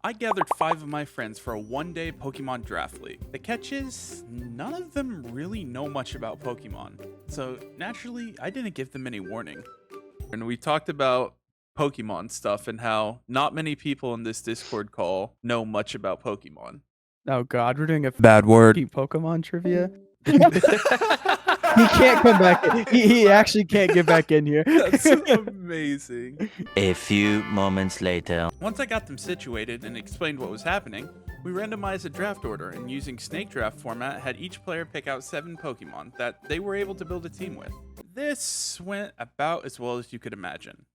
I gathered 5 of my friends for a one-day Pokemon Draft League. The catch is, none of them really know much about Pokemon, so naturally, I didn't give them any warning. And we talked about Pokemon stuff and how not many people in this Discord call know much about Pokemon. Oh God, we're doing a Bad word. Pokemon trivia. He can't come back. He actually can't get back in here. That's amazing. A few moments later. Once I got them situated and explained what was happening, we randomized a draft order and using snake draft format had each player pick out 7 Pokemon that they were able to build a team with. This went about as well as you could imagine.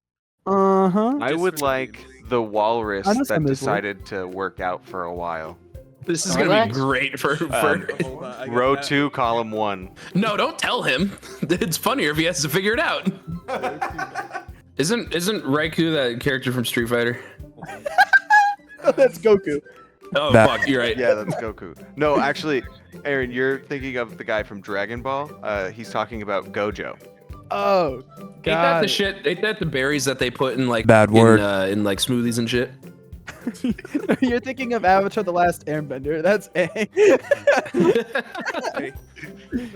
I Just would for like the walrus I know that some as well. decided to work out for a while. This is gonna be great for. Hold on, I got Row that. 2, column 1. No, don't tell him. It's funnier if he has to figure it out. Isn't Raikou that character from Street Fighter? That's Goku. Oh fuck, you're right. Yeah, that's Goku. No, actually, Aaron, you're thinking of the guy from Dragon Ball. He's talking about Gojo. Oh, Ain't that God. the shit? Ain't that the berries that they put in like Bad word. in like smoothies and shit? You're thinking of Avatar: The Last Airbender. That's A.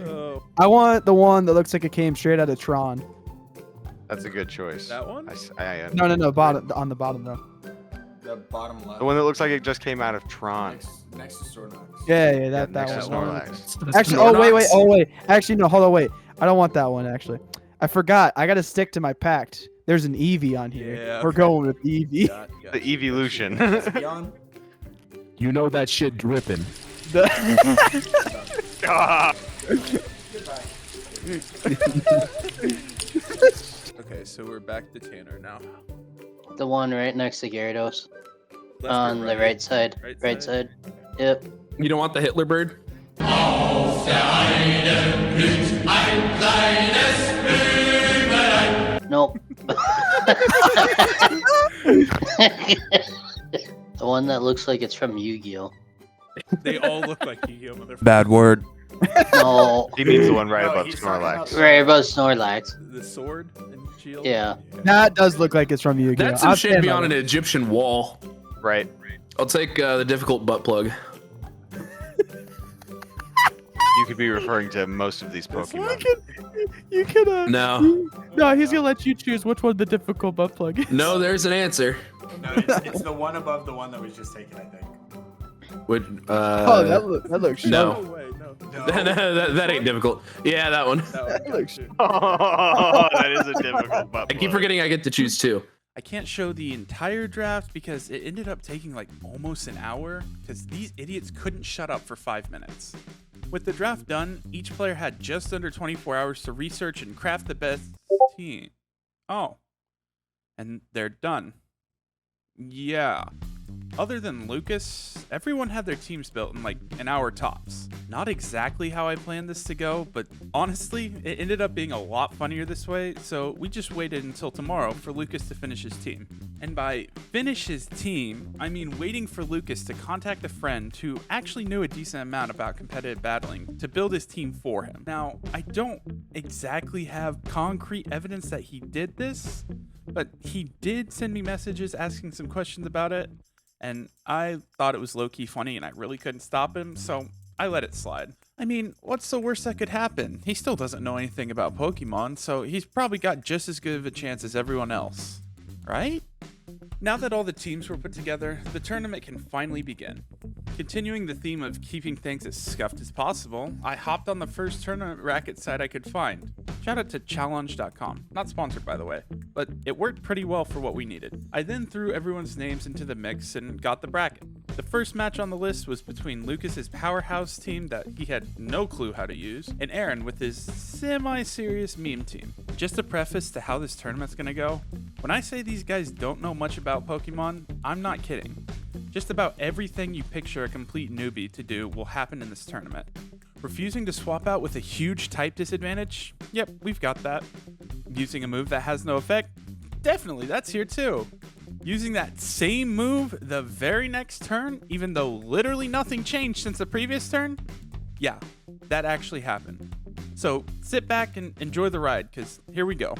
Oh, I want the one that looks like it came straight out of Tron. That's a good choice. that one? No, bottom on the bottom though. The bottom left. The one that looks like it just came out of Tron. Next to Snorlax. Yeah, that Next to one. Snorlax. Actually, oh wait. Actually, no, hold on, wait. I don't want that one. Actually, I forgot. I gotta stick to my pact. There's an Eevee on here. Yeah, We're okay. going with Eevee. The evolution. Beyond. You know that shit dripping. Okay, so we're back to Tanner now. The one right next to Gyarados. Left or On the right side. Right Right side? side. Yep. You don't want the Hitler bird? Nope. The one that looks like it's from Yu-Gi-Oh. They all look like Yu-Gi-Oh! Motherfuckers. Bad word. No. He means the one right No, above he's talking about Snorlax. Right above Snorlax. The sword and shield? Yeah. That does look like it's from Yu-Gi-Oh. That's some I'll shit stand beyond by an that. Egyptian wall. Right. I'll take the difficult butt plug. You could be referring to most of these Pokemon. You could. No. No, he's gonna let you choose which one the difficult butt plug is. No, there's an answer. No, it's the one above the one that was just taken, I think. Would Oh, that looks no. sharp. No way, no. that ain't difficult. Yeah, that one. That one looks- got you. Oh, that is a difficult butt I keep plug. forgetting I get to choose 2. I can't show the entire draft because it ended up taking like almost an hour because these idiots couldn't shut up for 5 minutes. With the draft done, each player had just under 24 hours to research and craft the best team. Oh. And they're done. Yeah. Other than Lucas, everyone had their teams built in like an hour tops. Not exactly how I planned this to go, but honestly, it ended up being a lot funnier this way, so we just waited until tomorrow for Lucas to finish his team. And by finish his team, I mean waiting for Lucas to contact a friend who actually knew a decent amount about competitive battling to build his team for him. Now, I don't exactly have concrete evidence that he did this, but he did send me messages asking some questions about it. And I thought it was low-key funny and I really couldn't stop him, so I let it slide. I mean, what's the worst that could happen? He still doesn't know anything about Pokemon, so he's probably got just as good of a chance as everyone else. Right? Now that all the teams were put together, the tournament can finally begin. Continuing the theme of keeping things as scuffed as possible, I hopped on the first tournament racket site I could find. Shout out to challenge.com. Not sponsored, by the way, but it worked pretty well for what we needed. I then threw everyone's names into the mix and got the bracket. The first match on the list was between Lucas's powerhouse team that he had no clue how to use, and Aaron with his semi-serious meme team. Just a preface to how this tournament's gonna go, when I say these guys don't know much about Pokemon, I'm not kidding. Just about everything you picture a complete newbie to do will happen in this tournament. Refusing to swap out with a huge type disadvantage? Yep, we've got that. Using a move that has no effect? Definitely, that's here too. Using that same move the very next turn, even though literally nothing changed since the previous turn? Yeah, that actually happened. So sit back and enjoy the ride, because here we go.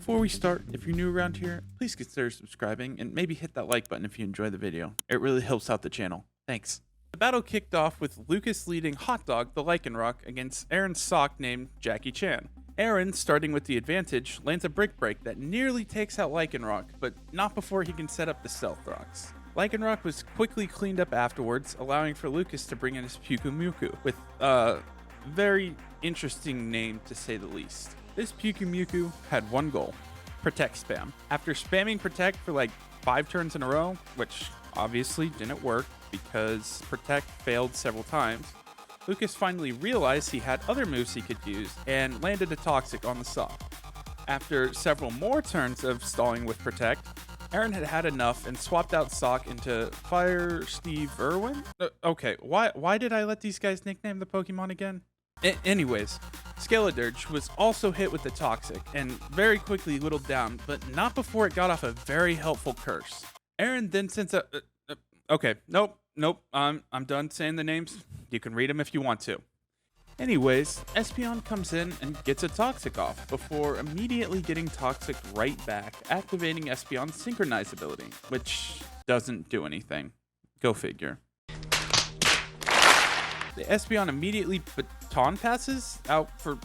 Before we start, if you're new around here, please consider subscribing and maybe hit that like button if you enjoy the video. It really helps out the channel. Thanks. The battle kicked off with Lucas leading Hot Dog the Lycanroc against Aaron's sock named Jackie Chan. Aaron, starting with the advantage, lands a Brick Break that nearly takes out Lycanroc, but not before he can set up the Stealth Rocks. Lycanroc was quickly cleaned up afterwards, allowing for Lucas to bring in his Pyukumuku, with a very interesting name to say the least. This Pyukumuku had one goal: Protect spam. After spamming Protect for like 5 turns in a row, which obviously didn't work because Protect failed several times, Lucas finally realized he had other moves he could use and landed a Toxic on the Sock. After several more turns of stalling with Protect, Aaron had had enough and swapped out Sock into Fire Steve Irwin? Okay, why did I let these guys nickname the Pokemon again? Anyways, Skeledirge was also hit with the Toxic and very quickly whittled down, but not before it got off a very helpful curse. Aaron then sends a... okay, nope, I'm done saying the names. You can read them if you want to. Anyways, Espeon comes in and gets a Toxic off before immediately getting Toxic right back, activating Espeon's Synchronize ability, which doesn't do anything. Go figure. The Espeon immediately baton passes out for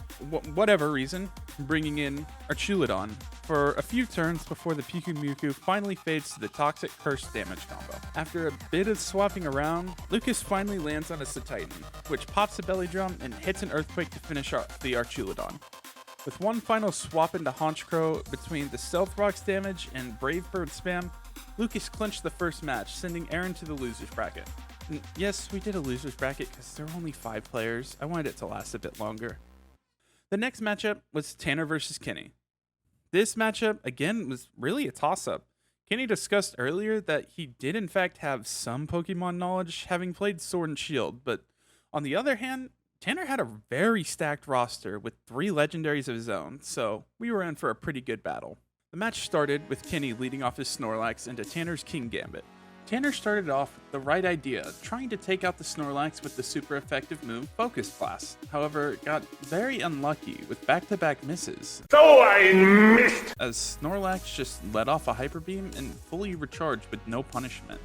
whatever reason, bringing in Archulodon for a few turns before the Pyukumuku finally fades to the Toxic Curse damage combo. After a bit of swapping around, Lucas finally lands on a Titan, which pops a Belly Drum and hits an Earthquake to finish off the Archulodon. With one final swap into Honchkrow between the Stealth Rocks damage and Brave Bird spam, Lucas clinched the first match, sending Aaron to the loser's bracket. And yes, we did a loser's bracket because there were only 5 players. I wanted it to last a bit longer. The next matchup was Tanner versus Kenny. This matchup, again, was really a toss-up. Kenny discussed earlier that he did in fact have some Pokemon knowledge, having played Sword and Shield, but on the other hand, Tanner had a very stacked roster with 3 legendaries of his own, so we were in for a pretty good battle. The match started with Kenny leading off his Snorlax into Tanner's King Gambit. Tanner started off with the right idea, trying to take out the Snorlax with the super effective move Focus Blast. However, got very unlucky with back-to-back misses. So I missed! As Snorlax just let off a Hyper Beam and fully recharged with no punishment.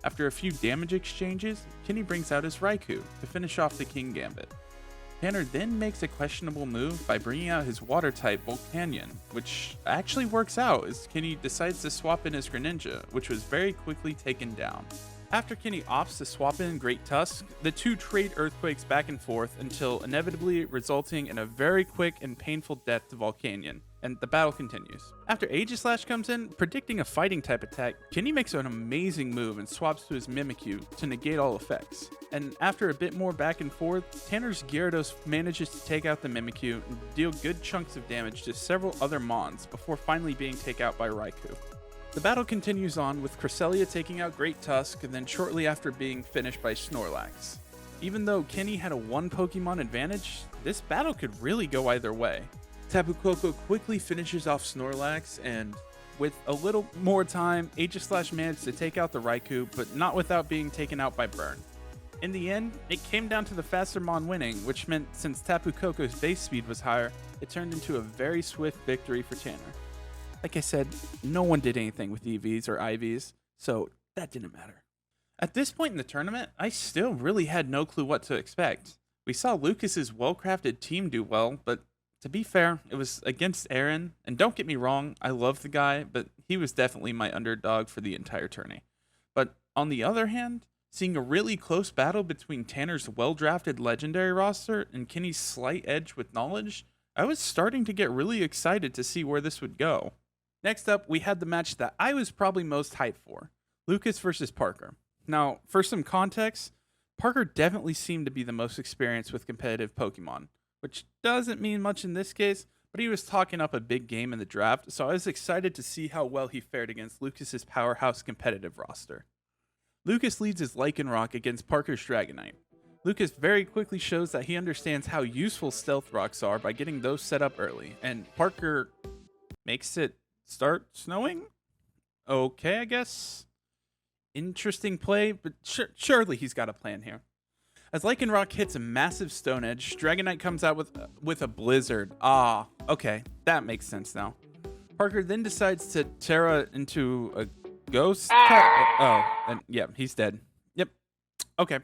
After a few damage exchanges, Kenny brings out his Raikou to finish off the King Gambit. Tanner then makes a questionable move by bringing out his Water-type Volcanion, which actually works out as Kenny decides to swap in his Greninja, which was very quickly taken down. After Kenny opts to swap in Great Tusk, the two trade Earthquakes back and forth until inevitably resulting in a very quick and painful death to Volcanion, and the battle continues. After Aegislash comes in, predicting a fighting type attack, Kenny makes an amazing move and swaps to his Mimikyu to negate all effects. And after a bit more back and forth, Tanner's Gyarados manages to take out the Mimikyu and deal good chunks of damage to several other Mons before finally being taken out by Raikou. The battle continues on with Cresselia taking out Great Tusk and then shortly after being finished by Snorlax. Even though Kenny had a 1 Pokemon advantage, this battle could really go either way. Tapu Koko quickly finishes off Snorlax, and with a little more time, Aegislash managed to take out the Raikou, but not without being taken out by Burn. In the end, it came down to the faster Mon winning, which meant since Tapu Koko's base speed was higher, it turned into a very swift victory for Tanner. Like I said, no one did anything with EVs or IVs, so that didn't matter. At this point in the tournament, I still really had no clue what to expect. We saw Lucas's well-crafted team do well, but to be fair, it was against Aaron, and don't get me wrong, I love the guy, but he was definitely my underdog for the entire tourney. But on the other hand, seeing a really close battle between Tanner's well-drafted legendary roster and Kenny's slight edge with knowledge, I was starting to get really excited to see where this would go. Next up, we had the match that I was probably most hyped for, Lucas versus Parker. Now, for some context, Parker definitely seemed to be the most experienced with competitive Pokemon, which doesn't mean much in this case, but he was talking up a big game in the draft, so I was excited to see how well he fared against Lucas's powerhouse competitive roster. Lucas leads his Lycanroc against Parker's Dragonite. Lucas very quickly shows that he understands how useful Stealth Rocks are by getting those set up early, and Parker makes it start snowing? Okay, I guess. Interesting play, but surely he's got a plan here. As Lycanroc hits a massive Stone Edge, Dragonite comes out with a Blizzard. Ah, okay, that makes sense now. Parker then decides to Terra into a ghost. And yeah, he's dead. Yep. Okay.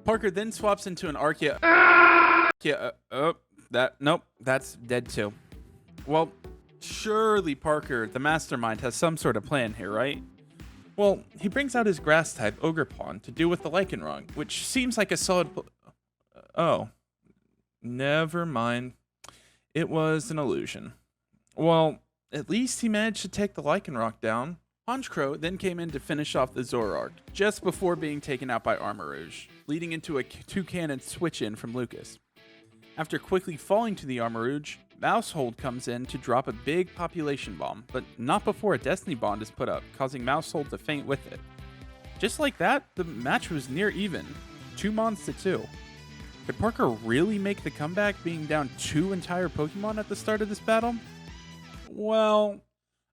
Parker then swaps into an Archaea. Nope, that's dead too. Well, surely Parker, the mastermind, has some sort of plan here, right? Well, he brings out his grass type Ogre Pawn to deal with the Lycanroc, which seems like a solid. Oh, never mind. It was an illusion. Well, at least he managed to take the Lycanroc down. Honchkrow then came in to finish off the Zoroark, just before being taken out by Armarouge, leading into a 2-cannon switch-in from Lucas. After quickly falling to the Armarouge, Mousehold comes in to drop a big population bomb, but not before a Destiny Bond is put up, causing Mousehold to faint with it. Just like that, the match was near even, 2 mons to 2. Could Parker really make the comeback being down 2 entire Pokemon at the start of this battle? Well,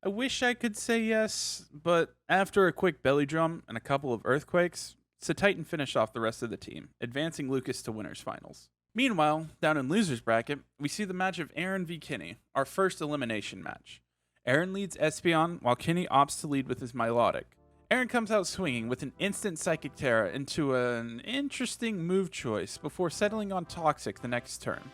I wish I could say yes, but after a quick belly drum and a couple of earthquakes, Titan finished off the rest of the team, advancing Lucas to winners finals. Meanwhile, down in losers bracket, we see the match of Aaron v Kinney, our first elimination match. Aaron leads Espeon, while Kinney opts to lead with his Milotic. Aaron comes out swinging with an instant Psychic Terra into an interesting move choice before settling on Toxic the next turn.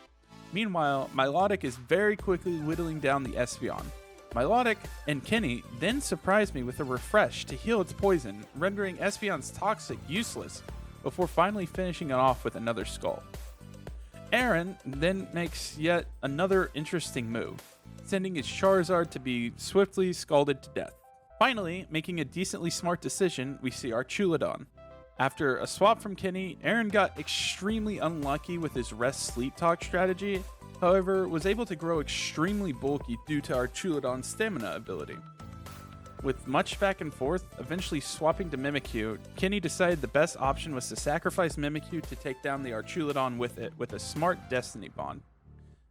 Meanwhile, Milotic is very quickly whittling down the Espeon. Milotic and Kinney then surprise me with a refresh to heal its poison, rendering Espeon's Toxic useless, before finally finishing it off with another Skull. Aaron then makes yet another interesting move, sending his Charizard to be swiftly scalded to death. Finally, making a decently smart decision, we see our Chuladon. After a swap from Kinney, Aaron got extremely unlucky with his rest-sleep talk strategy, however, was able to grow extremely bulky due to our Chuladon's stamina ability. With much back and forth, eventually swapping to Mimikyu, Kinney decided the best option was to sacrifice Mimikyu to take down the Archulodon with it with a smart Destiny Bond.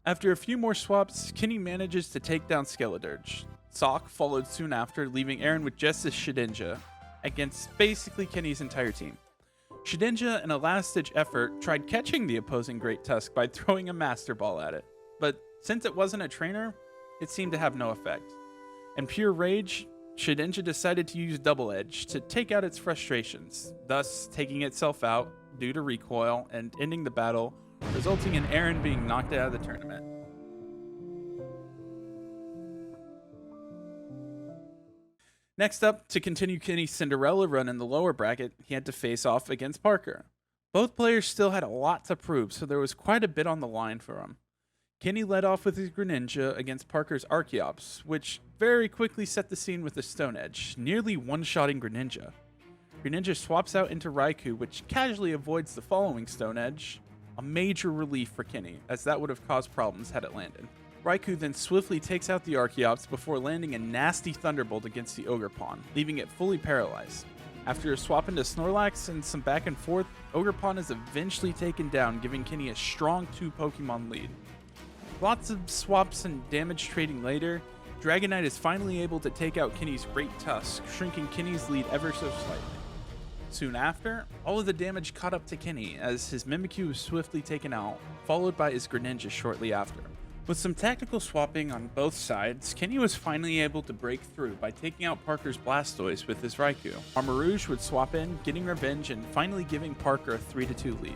After a few more swaps, Kinney manages to take down Skeledirge. Sock followed soon after, leaving Aaron with just his Shedinja against basically Kinney's entire team. Shedinja, in a last-ditch effort, tried catching the opposing Great Tusk by throwing a Master Ball at it, but since it wasn't a trainer, it seemed to have no effect. In pure rage, Shedinja decided to use Double Edge to take out its frustrations, thus taking itself out due to recoil and ending the battle, resulting in Aaron being knocked out of the tournament. Next up, to continue Kinney's Cinderella run in the lower bracket, he had to face off against Parker. Both players still had a lot to prove, so there was quite a bit on the line for him. Kinney led off with his Greninja against Parker's Archeops, which very quickly set the scene with a Stone Edge, nearly one-shotting Greninja. Greninja swaps out into Raikou, which casually avoids the following Stone Edge, a major relief for Kinney, as that would have caused problems had it landed. Raikou then swiftly takes out the Archeops before landing a nasty Thunderbolt against the Ogre Pawn, leaving it fully paralyzed. After a swap into Snorlax and some back and forth, Ogre Pawn is eventually taken down, giving Kinney a strong 2 Pokemon lead. Lots of swaps and damage trading later, Dragonite is finally able to take out Kinney's Great Tusk, shrinking Kinney's lead ever so slightly. Soon after, all of the damage caught up to Kinney as his Mimikyu was swiftly taken out, followed by his Greninja shortly after. With some tactical swapping on both sides, Kinney was finally able to break through by taking out Parker's Blastoise with his Raikou. Armarouge would swap in, getting revenge and finally giving Parker a 3-2 lead.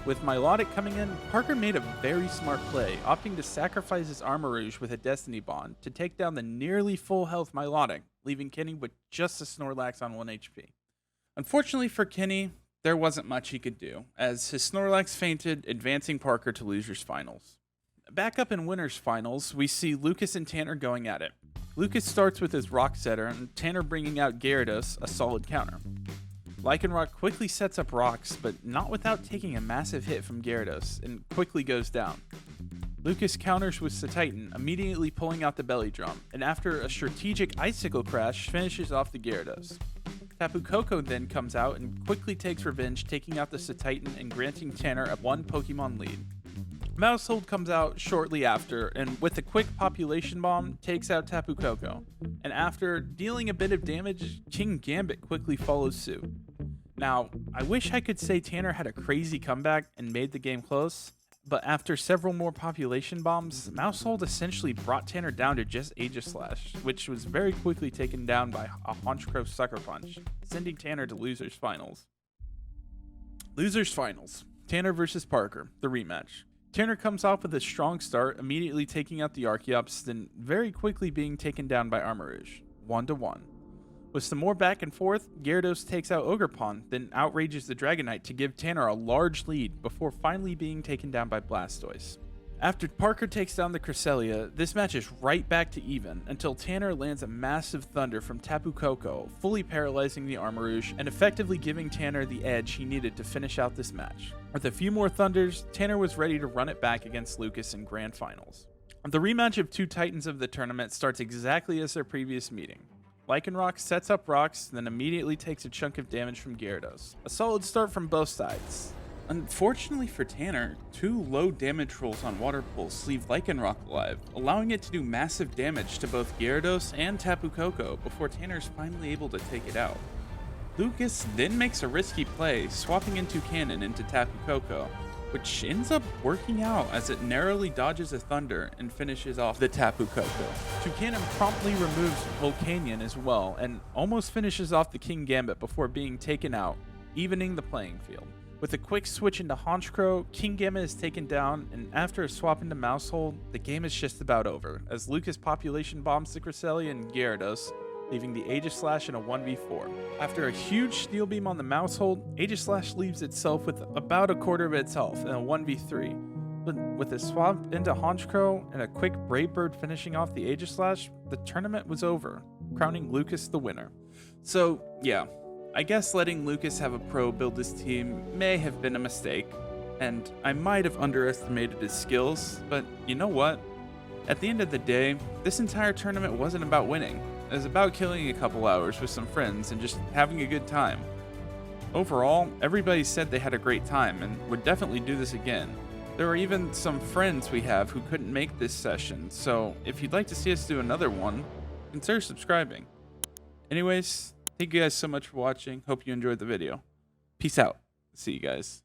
With Milotic coming in, Parker made a very smart play, opting to sacrifice his Armarouge with a Destiny Bond to take down the nearly full health Milotic, leaving Kinney with just a Snorlax on 1 HP. Unfortunately for Kinney, there wasn't much he could do, as his Snorlax fainted, advancing Parker to losers finals. Back up in winners finals, we see Lucas and Tanner going at it. Lucas starts with his Rock Setter, and Tanner bringing out Gyarados, a solid counter. Lycanroc quickly sets up rocks, but not without taking a massive hit from Gyarados, and quickly goes down. Lucas counters with Titan, immediately pulling out the belly drum, and after a strategic Icicle Crash, finishes off the Gyarados. Tapu Koko then comes out and quickly takes revenge, taking out the Titan and granting Tanner a 1 Pokemon lead. Mousehold comes out shortly after, and with a quick population bomb, takes out Tapu Koko. And after dealing a bit of damage, King Gambit quickly follows suit. Now, I wish I could say Tanner had a crazy comeback and made the game close, But after several more population bombs, Mousehold essentially brought Tanner down to just Aegislash, which was very quickly taken down by a Honchcrow Sucker Punch, sending Tanner to Losers Finals. Losers Finals. Tanner versus Parker, the rematch. Tanner comes off with a strong start, immediately taking out the Archeops, then very quickly being taken down by Armarouge, 1-1. With some more back and forth, Gyarados takes out Ogerpon, then outrages the Dragonite to give Tanner a large lead before finally being taken down by Blastoise. After Parker takes down the Cresselia, this match is right back to even until Tanner lands a massive Thunder from Tapu Koko, fully paralyzing the Armarouge and effectively giving Tanner the edge he needed to finish out this match. With a few more Thunders, Tanner was ready to run it back against Lucas in Grand Finals. The rematch of two Titans of the tournament starts exactly as their previous meeting. Lycanroc sets up rocks, then immediately takes a chunk of damage from Gyarados. A solid start from both sides. Unfortunately for Tanner, two low damage rolls on Water Pulse leave Lycanroc alive, allowing it to do massive damage to both Gyarados and Tapu Koko before Tanner's finally able to take it out. Lucas then makes a risky play, swapping into Cannon into Tapu Koko, which ends up working out as it narrowly dodges a Thunder and finishes off the Tapu Koko. Toucannon promptly removes Volcanion as well and almost finishes off the King Gambit before being taken out, evening the playing field. With a quick switch into Honchcrow, King Gambit is taken down, and after a swap into Mousehold, the game is just about over, as Lucas population bombs the Cresselia and Gyarados, leaving the Aegislash in a 1v4. After a huge Steel Beam on the Mousehold, Aegislash leaves itself with about a quarter of its health in a 1v3. But with a swap into Honchcrow and a quick Brave Bird finishing off the Aegislash, the tournament was over, crowning Lucas the winner. So, yeah, I guess letting Lucas have a pro build his team may have been a mistake, and I might have underestimated his skills, but you know what? At the end of the day, this entire tournament wasn't about winning. It was about killing a couple hours with some friends and just having a good time. Overall, everybody said they had a great time and would definitely do this again. There were even some friends we have who couldn't make this session, so if you'd like to see us do another one, consider subscribing. Anyways, thank you guys so much for watching. Hope you enjoyed the video. Peace out. See you guys.